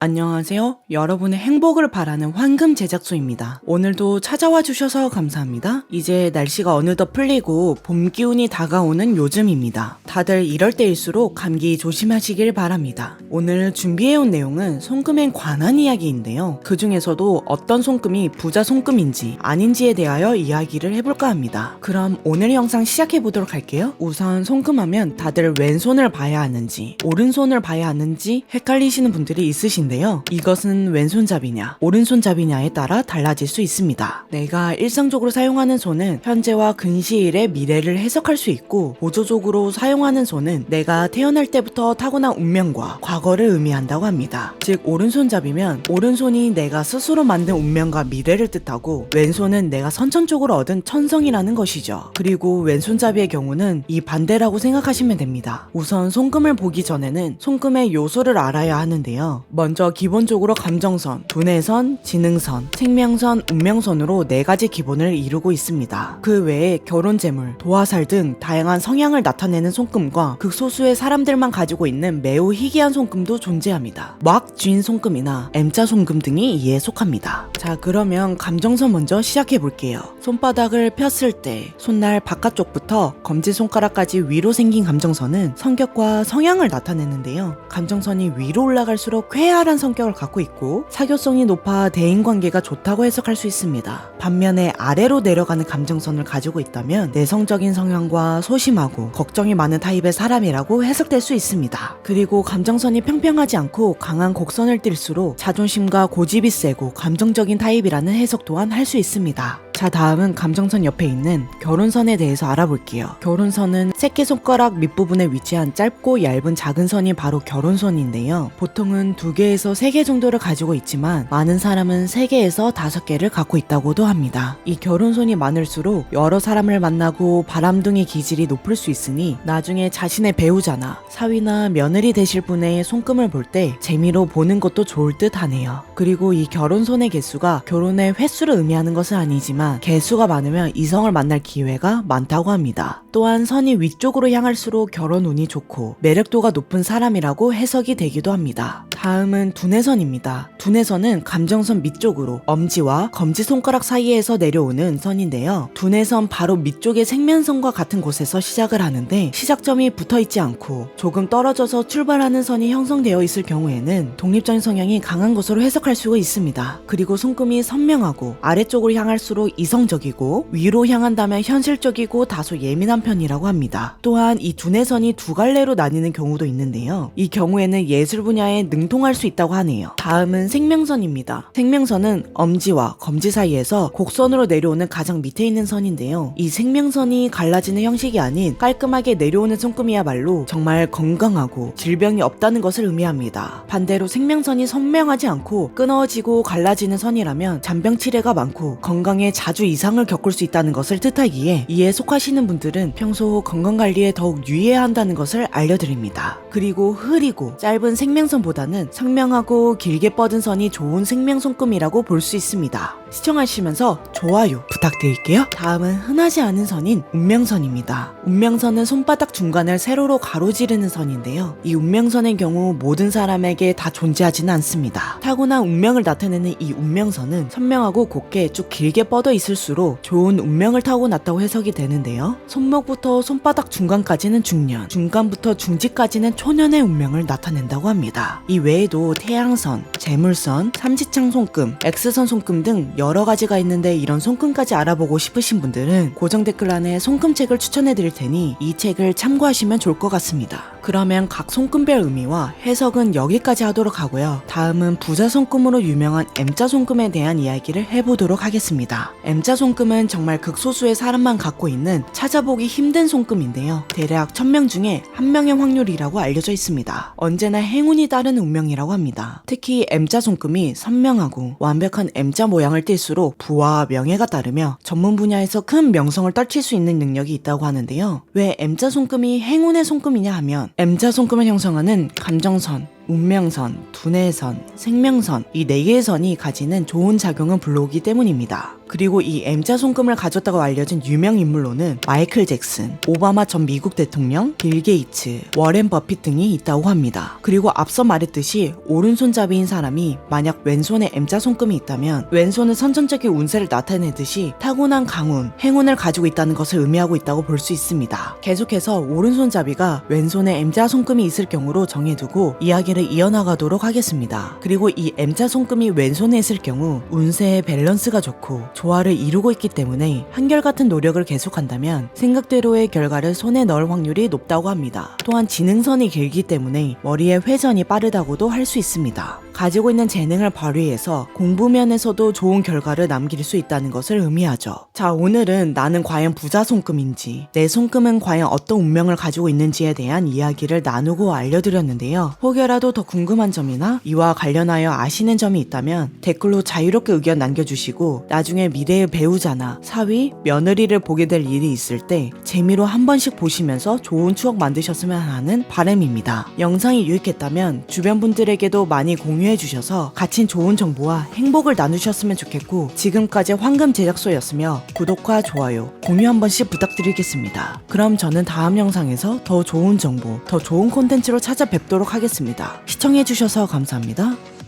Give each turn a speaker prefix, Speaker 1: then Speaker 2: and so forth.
Speaker 1: 안녕하세요. 여러분의 행복을 바라는 황금 제작소입니다. 오늘도 찾아와 주셔서 감사합니다. 이제 날씨가 어느덧 풀리고 봄 기운이 다가오는 요즘입니다. 다들 이럴 때일수록 감기 조심하시길 바랍니다. 오늘 준비해온 내용은 손금에 관한 이야기인데요. 그 중에서도 어떤 손금이 부자 손금인지 아닌지에 대하여 이야기를 해볼까 합니다. 그럼 오늘 영상 시작해보도록 할게요. 우선 손금하면 다들 왼손을 봐야 하는지 오른손을 봐야 하는지 헷갈리시는 분들이 있으신데요. 이것은 왼손잡이냐 오른손잡이냐에 따라 달라질 수 있습니다. 내가 일상적으로 사용하는 손은 현재와 근시일의 미래를 해석할 수 있고, 보조적으로 사용하는 손은 내가 태어날 때부터 타고난 운명과 과거를 의미한다고 합니다. 즉 오른손잡이면 오른손이 내가 스스로 만든 운명과 미래를 뜻하고, 왼손은 내가 선천적으로 얻은 천성이라는 것이죠. 그리고 왼손잡이의 경우는 이 반대라고 생각하시면 됩니다. 우선 손금을 보기 전에는 손금의 요소를 알아야 하는데요. 먼저 기본적으로 감정선, 두뇌선, 지능선, 생명선, 운명선으로 4가지 기본을 이루고 있습니다. 그 외에 결혼 재물, 도화살 등 다양한 성향을 나타내는 손금과 극소수의 사람들만 가지고 있는 매우 희귀한 손금도 존재합니다. 왁 쥔 손금이나 M자 손금 등이 이에 속합니다. 자, 그러면 감정선 먼저 시작해 볼게요. 손바닥을 폈을 때 손날 바깥쪽부터 검지손가락까지 위로 생긴 감정선은 성격과 성향을 나타내는데요. 감정선이 위로 올라갈수록 쾌활한 성격을 갖고 있고 사교성이 높아 대인관계가 좋다고 해석할 수 있습니다. 반면에 아래로 내려가는 감정선을 가지고 있다면 내성적인 성향과 소심하고 걱정이 많은 타입의 사람이라고 해석될 수 있습니다. 그리고 감정선이 평평하지 않고 강한 곡선을 띨수록 자존심과 고집이 세고 감정적인 타입이라는 해석 또한 할 수 있습니다. 자, 다음은 감정선 옆에 있는 결혼선에 대해서 알아볼게요. 결혼선은 새끼손가락 밑부분에 위치한 짧고 얇은 작은 선이 바로 결혼선인데요. 보통은 2개에서 3개 정도를 가지고 있지만 많은 사람은 3개에서 5개를 갖고 있다고도 합니다. 이 결혼선이 많을수록 여러 사람을 만나고 바람둥이 기질이 높을 수 있으니 나중에 자신의 배우자나 사위나 며느리 되실 분의 손금을 볼 때 재미로 보는 것도 좋을 듯 하네요. 그리고 이 결혼선의 개수가 결혼의 횟수를 의미하는 것은 아니지만 개수가 많으면 이성을 만날 기회가 많다고 합니다. 또한 선이 위쪽으로 향할수록 결혼 운이 좋고 매력도가 높은 사람이라고 해석이 되기도 합니다. 다음은 두뇌선입니다. 두뇌선은 감정선 밑쪽으로 엄지와 검지손가락 사이에서 내려오는 선인데요. 두뇌선 바로 밑쪽의 생면선과 같은 곳에서 시작을 하는데, 시작점이 붙어있지 않고 조금 떨어져서 출발하는 선이 형성되어 있을 경우에는 독립적인 성향이 강한 것으로 해석할 수가 있습니다. 그리고 손금이 선명하고 아래쪽으로 향할수록 이성적이고 위로 향한다면 현실적이고 다소 예민한 편이라고 합니다. 또한 이 두뇌선이 2갈래로 나뉘는 경우도 있는데요. 이 경우에는 예술 분야에 능통할 수 있다고 하네요. 다음은 생명선입니다. 생명선은 엄지와 검지 사이에서 곡선으로 내려오는 가장 밑에 있는 선인데요. 이 생명선이 갈라지는 형식이 아닌 깔끔하게 내려오는 손금이야말로 정말 건강하고 질병이 없다는 것을 의미합니다. 반대로 생명선이 선명하지 않고 끊어지고 갈라지는 선이라면 잔병치레가 많고 건강에 자주 이상을 겪을 수 있다는 것을 뜻하기에 이에 속하시는 분들은 평소 건강관리에 더욱 유의해야 한다는 것을 알려드립니다. 그리고 흐리고 짧은 생명선보다는 선명하고 길게 뻗은 선이 좋은 생명손금이라고 볼 수 있습니다. 시청하시면서 좋아요 부탁드릴게요. 다음은 흔하지 않은 선인 운명선입니다. 운명선은 손바닥 중간을 세로로 가로지르는 선인데요. 이 운명선의 경우 모든 사람에게 다 존재하지는 않습니다. 타고난 운명을 나타내는 이 운명선은 선명하고 곱게 쭉 길게 뻗어 있을수록 좋은 운명을 타고났다고 해석이 되는데요. 손목부터 손바닥 중간까지는 중년, 중간부터 중지까지는 초년의 운명을 나타낸다고 합니다. 이 외에도 태양선, 재물선, 삼지창 손금, X선 손금 등 여러 가지가 있는데, 이런 손금까지 알아보고 싶으신 분들은 고정 댓글란에 손금책을 추천해 드릴 테니 이 책을 참고하시면 좋을 것 같습니다. 그러면 각 손금별 의미와 해석은 여기까지 하도록 하고요. 다음은 부자 손금으로 유명한 M자 손금에 대한 이야기를 해보도록 하겠습니다. M자 손금은 정말 극소수의 사람만 갖고 있는 찾아보기 힘든 손금인데요. 대략 1000명 중에 1명의 확률이라고 알려져 있습니다. 언제나 행운이 따르는 운명이라고 합니다. 특히 M자 손금이 선명하고 완벽한 M자 모양을 띌수록 부와 명예가 따르며 전문 분야에서 큰 명성을 떨칠 수 있는 능력이 있다고 하는데요. 왜 M자 손금이 행운의 손금이냐 하면, M자 손금을 형성하는 감정선, 운명선, 두뇌선, 생명선 이 4개의 선이 가지는 좋은 작용을 불러오기 때문입니다. 그리고 이 M자 손금을 가졌다고 알려진 유명 인물로는 마이클 잭슨, 오바마 전 미국 대통령, 빌 게이츠, 워렌 버핏 등이 있다고 합니다. 그리고 앞서 말했듯이 오른손잡이인 사람이 만약 왼손에 M자 손금이 있다면 왼손은 선천적인 운세를 나타내듯이 타고난 강운, 행운을 가지고 있다는 것을 의미하고 있다고 볼 수 있습니다. 계속해서 오른손잡이가 왼손에 M자 손금이 있을 경우로 정해두고 이야기를 이어나가도록 하겠습니다. 그리고 이 M자 손금이 왼손에 있을 경우 운세의 밸런스가 좋고 조화를 이루고 있기 때문에 한결같은 노력을 계속한다면 생각대로의 결과를 손에 넣을 확률이 높다고 합니다. 또한 지능선이 길기 때문에 머리의 회전이 빠르다고도 할 수 있습니다. 가지고 있는 재능을 발휘해서 공부면에서도 좋은 결과를 남길 수 있다는 것을 의미하죠. 자, 오늘은 나는 과연 부자 손금인지, 내 손금은 과연 어떤 운명을 가지고 있는지에 대한 이야기를 나누고 알려드렸는데요. 혹여라도 더 궁금한 점이나 이와 관련하여 아시는 점이 있다면 댓글로 자유롭게 의견 남겨주시고 나중에 미래의 배우자나 사위, 며느리를 보게 될 일이 있을 때 재미로 한 번씩 보시면서 좋은 추억 만드셨으면 하는 바람입니다. 영상이 유익했다면 주변 분들에게도 많이 공유해주셔서 갇힌 좋은 정보와 행복을 나누셨으면 좋겠고, 지금까지 황금 제작소였으며 구독과 좋아요, 공유 한 번씩 부탁드리겠습니다. 그럼 저는 다음 영상에서 더 좋은 정보, 더 좋은 콘텐츠로 찾아뵙도록 하겠습니다. 시청해주셔서 감사합니다.